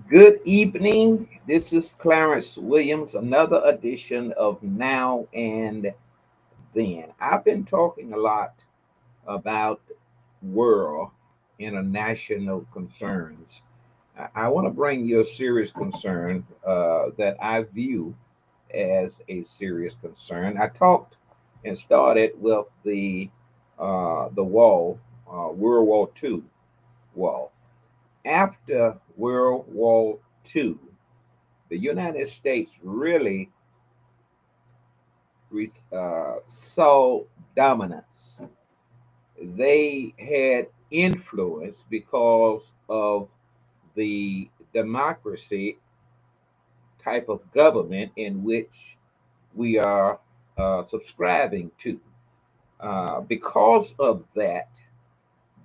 Good evening. This is Clarence Williams, another edition of Now and Then. I've been talking a lot about world international concerns. I want to bring you a serious concern that I view as a serious concern. I talked and started with the wall, World War II wall. After World War II, the United States really saw dominance. They had influence because of the democracy type of government in which we are subscribing to. Because of that,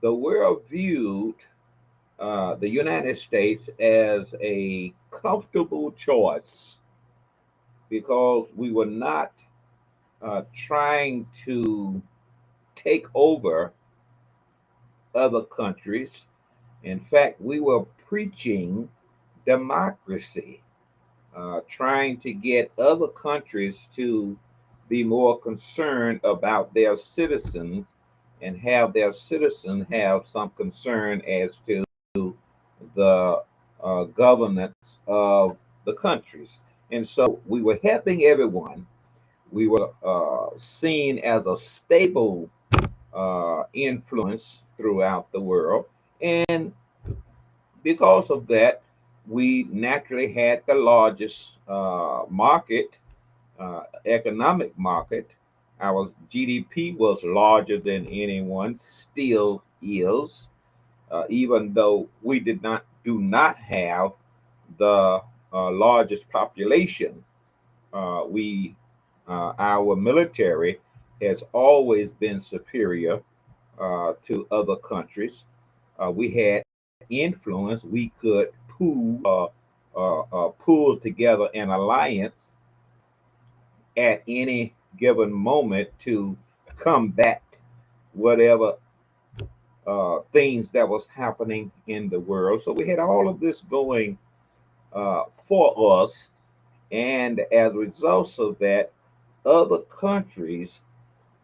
the world viewed the United States as a comfortable choice because we were not trying to take over other countries. In fact, we were preaching democracy, trying to get other countries to be more concerned about their citizens and have their citizens have some concern as to the governance of the countries. And so we were helping everyone. We were seen as a stable influence throughout the world. And because of that, we naturally had the largest market, economic market. Our GDP was larger than anyone, still is, even though we do not have the largest population. We Our military has always been superior to other countries. We had influence. We could pull together an alliance at any given moment to combat whatever things that was happening in the world. So we had all of this going for us, and as a result of that, other countries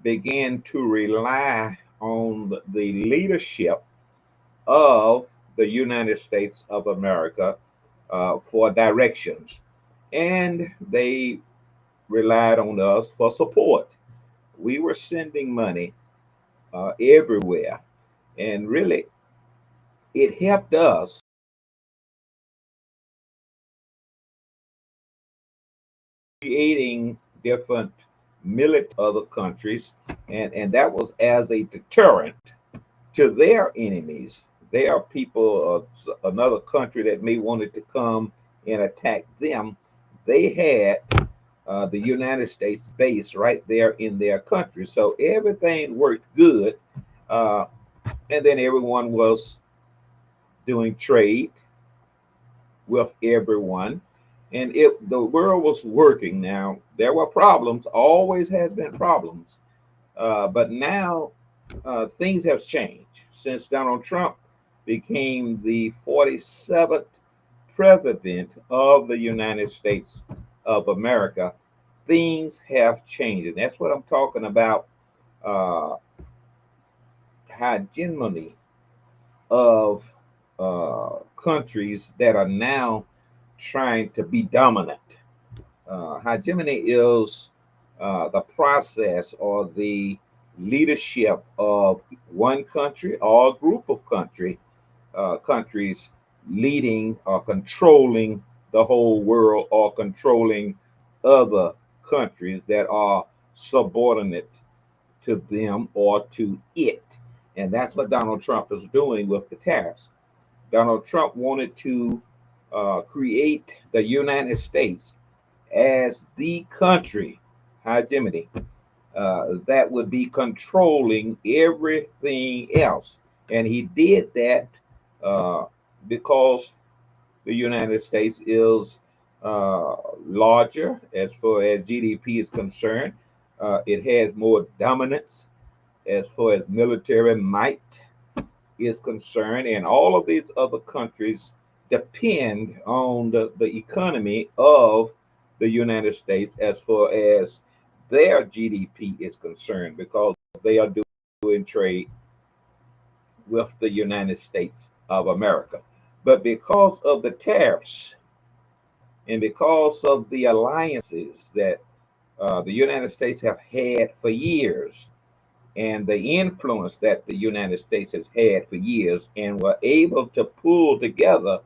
began to rely on the leadership of the United States of America for directions. And they relied on us for support. We were sending money everywhere, and really, it helped us creating different military other countries, and that was as a deterrent to their enemies. They are people of another country that may wanted to come and attack them. They had the United States base right there in their country, so everything worked good. Uh, and then everyone was doing trade with everyone, and the world was working. Now there were problems, always has been problems, but now things have changed since Donald Trump became the 47th president of the United States of America. Things have changed, and that's what I'm talking about. Uh, Hegemony of countries that are now trying to be dominant. Hegemony is the process or the leadership of one country or a group of countries leading or controlling the whole world or controlling other countries that are subordinate to them or to it. And that's what Donald Trump is doing with the tariffs. Donald Trump wanted to create the United States as the country, hegemony, that would be controlling everything else. And he did that uh, because the United States is uh, larger as far as GDP is concerned. It has more dominance as far as military might is concerned, and all of these other countries depend on the economy of the United States as far as their GDP is concerned, because they are doing trade with the United States of America. But because of the tariffs and because of the alliances that the United States have had for years, and the influence that the United States has had for years, and were able to pull together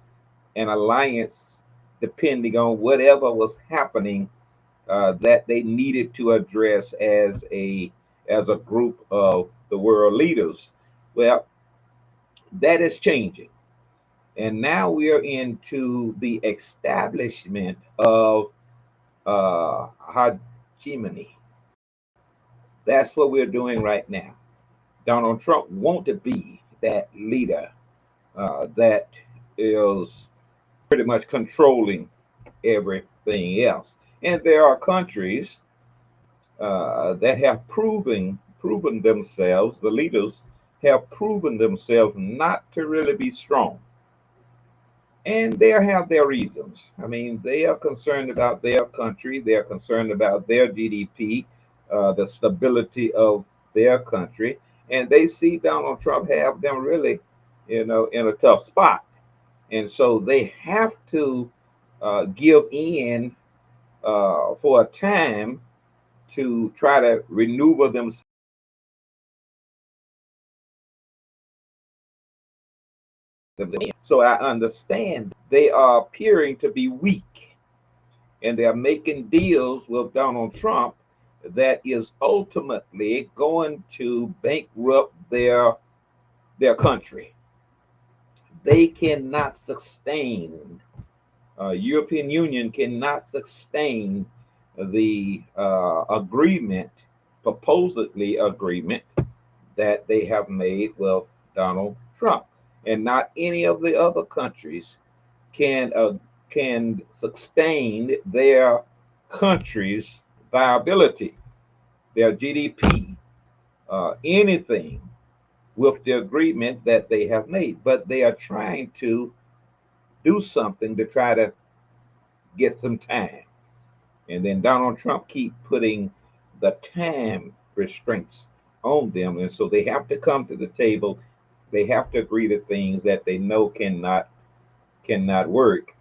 an alliance depending on whatever was happening that they needed to address as a group of the world leaders. Well, that is changing. And now we are into the establishment of hegemony. That's what we're doing right now. Donald Trump wants to be that leader that is pretty much controlling everything else. And there are countries that have proven themselves. The leaders have proven themselves not to really be strong, and they have their reasons. I mean, they are concerned about their country. They are concerned about their GDP, the stability of their country, and they see Donald Trump have them really, in a tough spot, and so they have to give in for a time to try to maneuver themselves. So I understand they are appearing to be weak, and they're making deals with Donald Trump that is ultimately going to bankrupt their country. They cannot sustain. European Union cannot sustain the agreement, supposedly agreement that they have made with Donald Trump, and not any of the other countries can sustain their country's viability, their GDP, anything with the agreement that they have made. But they are trying to do something to try to get some time. And then Donald Trump keep putting the time restraints on them. And so they have to come to the table. They have to agree to things that they know cannot work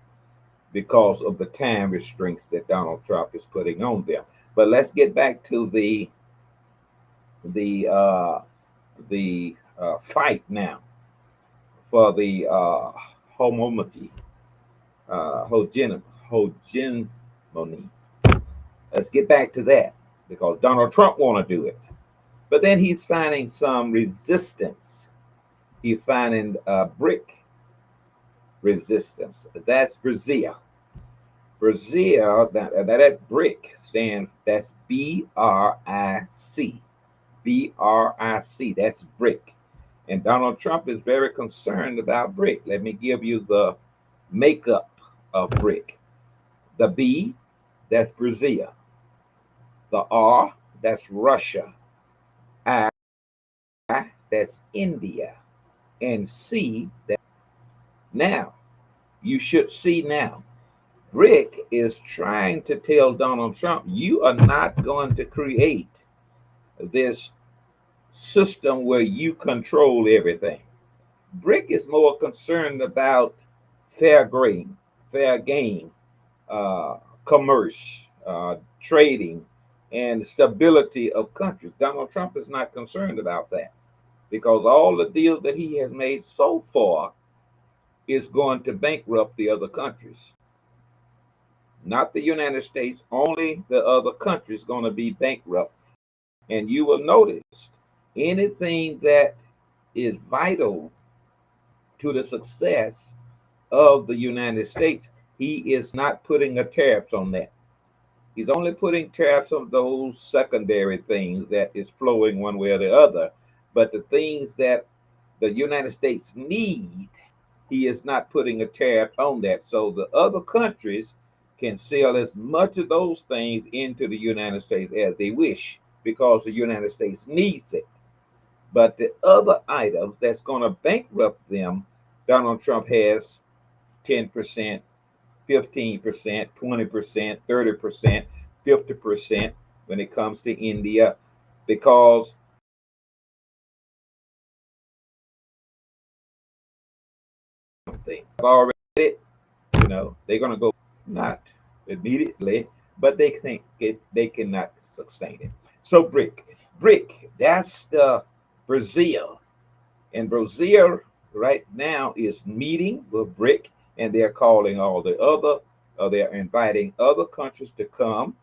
because of the time restraints that Donald Trump is putting on them. But let's get back to the uh, the fight now for the homomity, hegemony. Let's get back to that because Donald Trump want to do it, but then he's finding some resistance. He's finding brick resistance. That's Brazil. Brazil, that brick stand. That's BRIC. BRIC. That's brick. And Donald Trump is very concerned about brick. Let me give you the makeup of brick. The B, that's Brazil. The R, that's Russia. I, that's India. And C, that's now. You should see now. Rick is trying to tell Donald Trump, you are not going to create this system where you control everything. Brick is more concerned about fair game, fair game, commerce, trading, and stability of countries. Donald Trump is not concerned about that because all the deals that he has made so far is going to bankrupt the other countries. Not the United States, only the other countries going to be bankrupt. And you will notice anything that is vital to the success of the United States, he is not putting a tariff on that. He's only putting tariffs on those secondary things that is flowing one way or the other. But the things that the United States need, he is not putting a tariff on that. So the other countries can sell as much of those things into the United States as they wish because the United States needs it. But the other items that's going to bankrupt them, Donald Trump has 10%, 15%, 20%, 30%, 50% when it comes to India, because they have already, they're going to go not immediately, but they think they cannot sustain it. So BRIC, that's the Brazil, and Brazil right now is meeting with BRIC, and they're calling all the other, they're inviting other countries to come.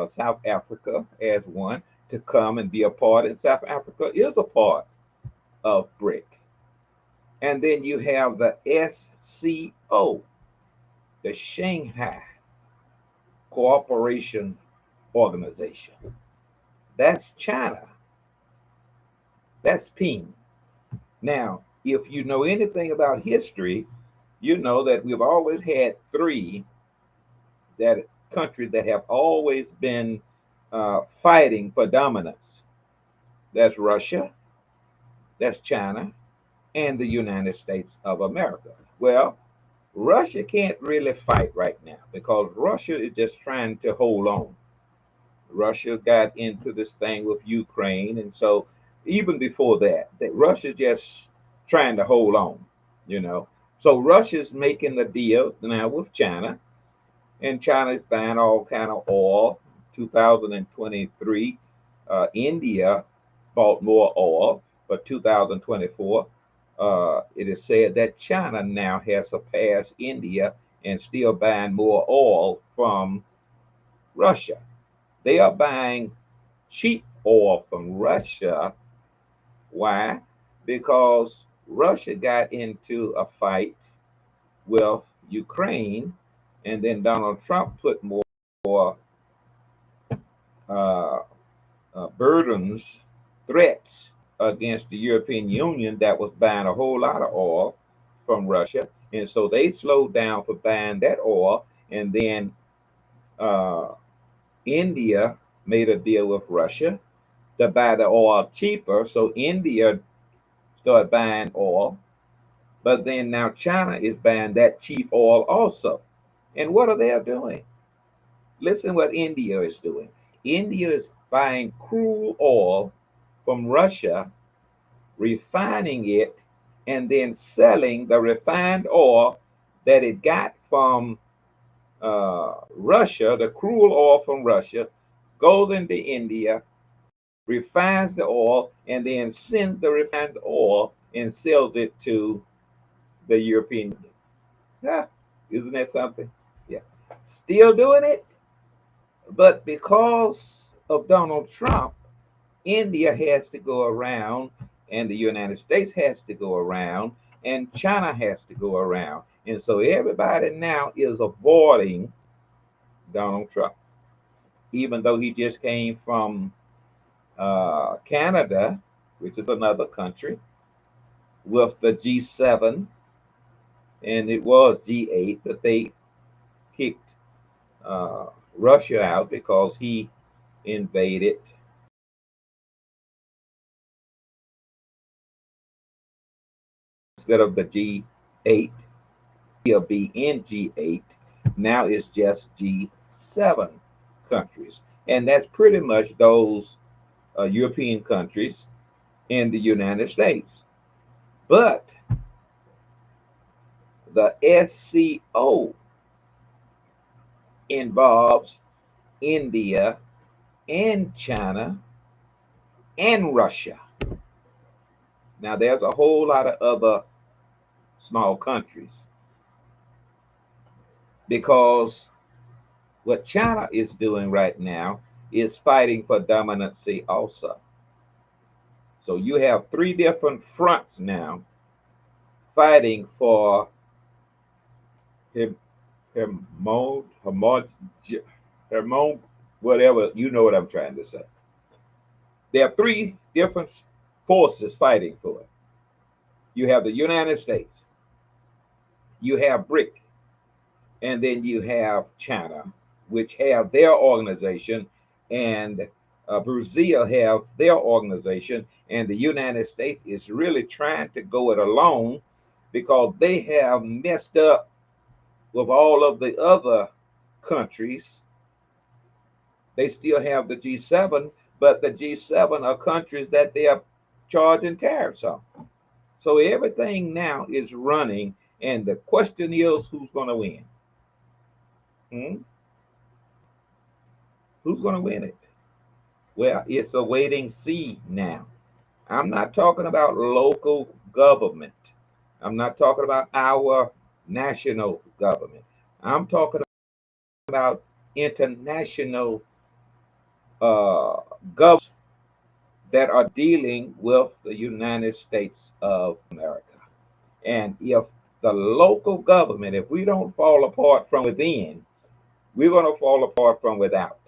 South Africa as one to come and be a part, and South Africa is a part of BRIC. And then you have the SCO, the Shanghai Cooperation Organization. That's China. That's Ping. Now, if you know anything about history, you know that we've always had three that countries that have always been fighting for dominance. That's Russia, that's China, and the United States of America. Well, Russia can't really fight right now because Russia is just trying to hold on. Russia got into this thing with Ukraine, and so even before that Russia just trying to hold on, you know. So Russia's making the deal now with China, and China is buying all kind of oil. 2023, India bought more oil. For 2024, it is said that China now has surpassed India and still buying more oil from Russia. They are buying cheap oil from Russia. Why? Because Russia got into a fight with Ukraine, and then Donald Trump put more uh, burdens, threats against the European Union that was buying a whole lot of oil from Russia. And so they slowed down for buying that oil. And then uh, India made a deal with Russia to buy the oil cheaper. So India started buying oil. But then now China is buying that cheap oil also. And what are they doing? Listen what India is doing. India is buying crude oil from Russia, refining it, and then selling the refined oil that it got from Russia, the crude oil from Russia, goes into India, refines the oil, and then sends the refined oil and sells it to the European Union. Yeah, isn't that something? Yeah. Still doing it, but because of Donald Trump, India has to go around, and the United States has to go around, and China has to go around. And so everybody now is avoiding Donald Trump, even though he just came from Canada, which is another country, with the G7, and it was G8, but they kicked Russia out because he invaded. Instead of the G8, he'll be in G8. Now it's just G7 countries. And that's pretty much those European countries in the United States. But the SCO involves India and China and Russia. Now, there's a whole lot of other small countries because what China is doing right now is fighting for dominancy also. So you have three different fronts now fighting for him, whatever, you know what I'm trying to say. There are three different forces fighting for it. You have the United States, you have BRIC, and then you have China, which have their organization, and Brazil have their organization, and the United States is really trying to go it alone because they have messed up with all of the other countries. They still have the G7, but the G7 are countries that they are charging tariffs on. So everything now is running, and the question is, who's going to win? Hmm? Who's going to win it? Well, it's a waiting see now. I'm not talking about local government. I'm not talking about our national government. I'm talking about international governments that are dealing with the United States of America. And if the local government, if we don't fall apart from within, we're going to fall apart from without.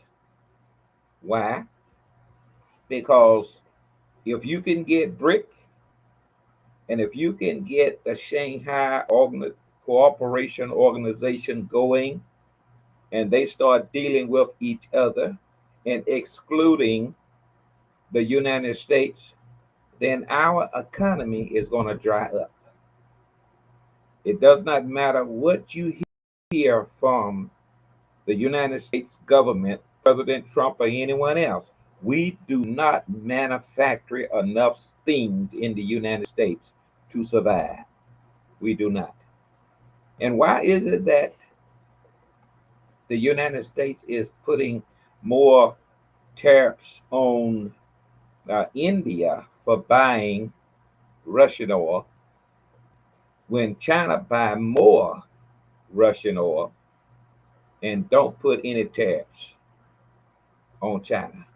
Why? Because if you can get BRIC, and if you can get the Shanghai Cooperation Organization going, and they start dealing with each other and excluding the United States, then our economy is going to dry up. It does not matter what you hear from the United States government, President Trump, or anyone else. We do not manufacture enough things in the United States to survive. We do not. And why is it that the United States is putting more tariffs on India for buying Russian oil when China buy more Russian oil and don't put any tariffs on China?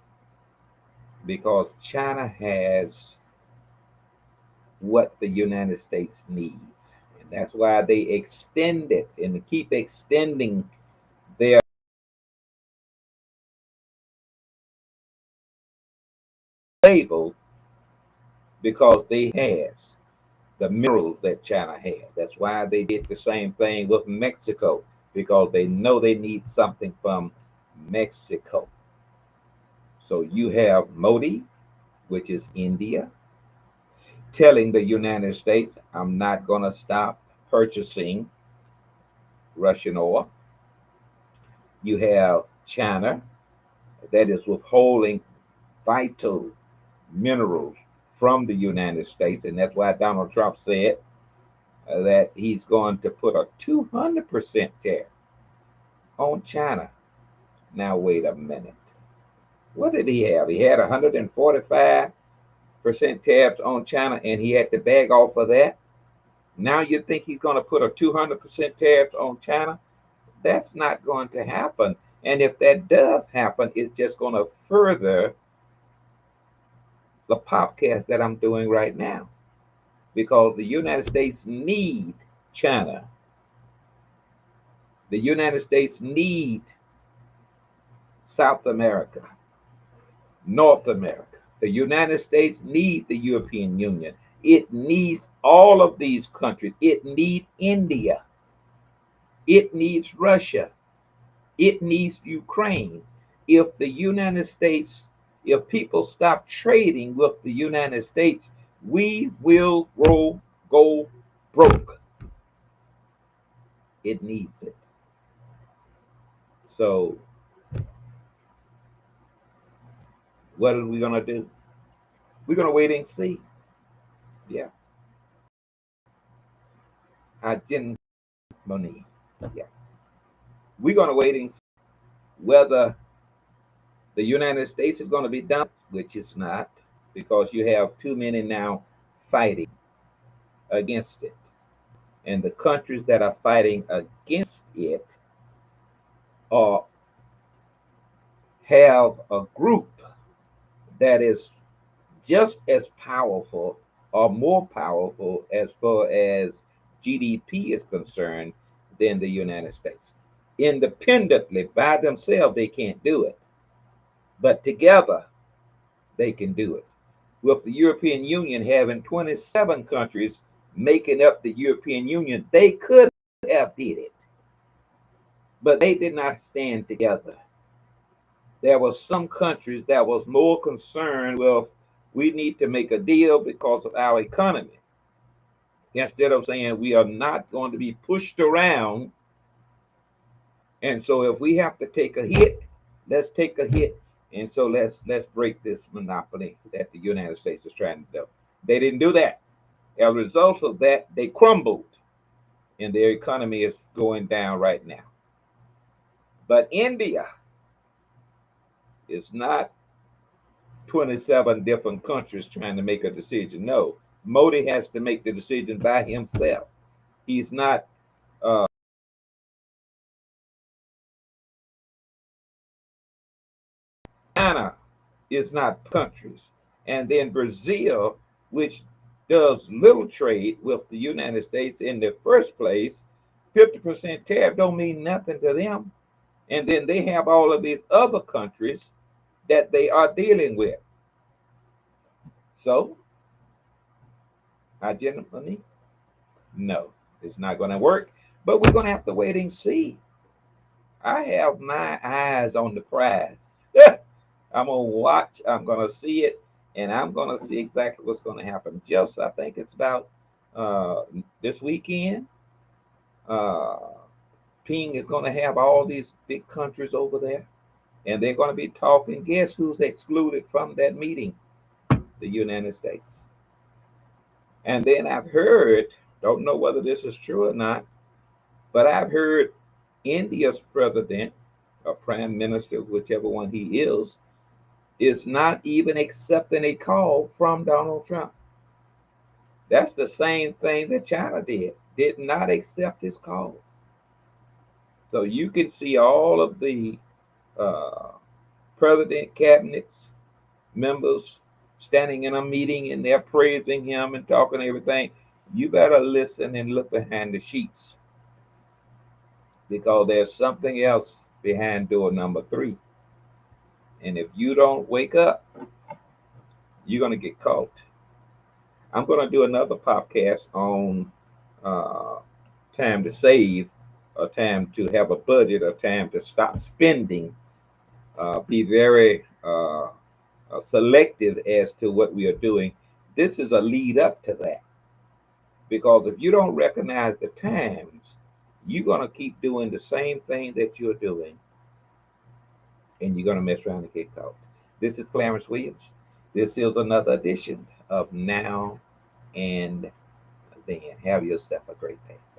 Because China has what the United States needs. And that's why they extend it and keep extending their label, because they has the minerals that China has. That's why they did the same thing with Mexico, because they know they need something from Mexico. So you have Modi, which is India, telling the United States, I'm not going to stop purchasing Russian oil. You have China that is withholding vital minerals from the United States. And that's why Donald Trump said that he's going to put a 200% tariff on China. Now, wait a minute. What did he have? He had 145% tariffs on China, and he had to bag off of that. Now you think he's going to put a 200% tariff on China? That's not going to happen. And if that does happen, it's just going to further the podcast that I'm doing right now, because the United States need China. The United States need South America, North America. The United States need the European Union. It needs all of these countries. It needs India. It needs Russia. It needs Ukraine. If the United States, if people stop trading with the United States, we will go broke. It needs it. So, what are we going to do? We're going to wait and see. Yeah. Hegemony. Yeah. We're going to wait and see whether the United States is going to be done, which it's not, because you have too many now fighting against it. And the countries that are fighting against it are have a group that is just as powerful or more powerful as far as GDP is concerned than the United States. Independently, by themselves, they can't do it. But together, they can do it. With the European Union having 27 countries making up the European Union, they could have did it. But they did not stand together. There were some countries that was more concerned with, we need to make a deal because of our economy, instead of saying we are not going to be pushed around And so if we have to take a hit, let's take a hit. And so let's break this monopoly that the United States is trying to do. They didn't do that. As a result of that, they crumbled, and their economy is going down right now. But India is not 27 different countries trying to make a decision. No, Modi has to make the decision by himself. He's not China is not countries. And then Brazil, which does little trade with the United States in the first place, 50% tariff don't mean nothing to them. And then they have all of these other countries that they are dealing with. So, hegemony, no, it's not going to work. But we're going to have to wait and see. I have my eyes on the prize. I'm gonna watch. I'm gonna see it, and I'm gonna see exactly what's gonna happen. Just I think it's about uh, this weekend. Uh, Ping is gonna have all these big countries over there, and they're gonna be talking. Guess who's excluded from that meeting? The United States. And then I've heard, don't know whether this is true or not, but I've heard India's president or prime minister, whichever one he is not even accepting a call from Donald Trump. That's the same thing that China did not accept his call. So you can see all of the uh, president cabinets members standing in a meeting and they're praising him and talking everything. You better listen and look behind the sheets because there's something else behind door number three. And if you don't wake up, you're going to get caught. I'm going to do another podcast on uh, time to save, a time to have a budget, a time to stop spending. Be very selective as to what we are doing. This is a lead up to that because if you don't recognize the times, you're going to keep doing the same thing that you're doing and you're going to mess around and get caught. This is Clarence Williams. This is another edition of Now and Then. Have yourself a great day. Bye.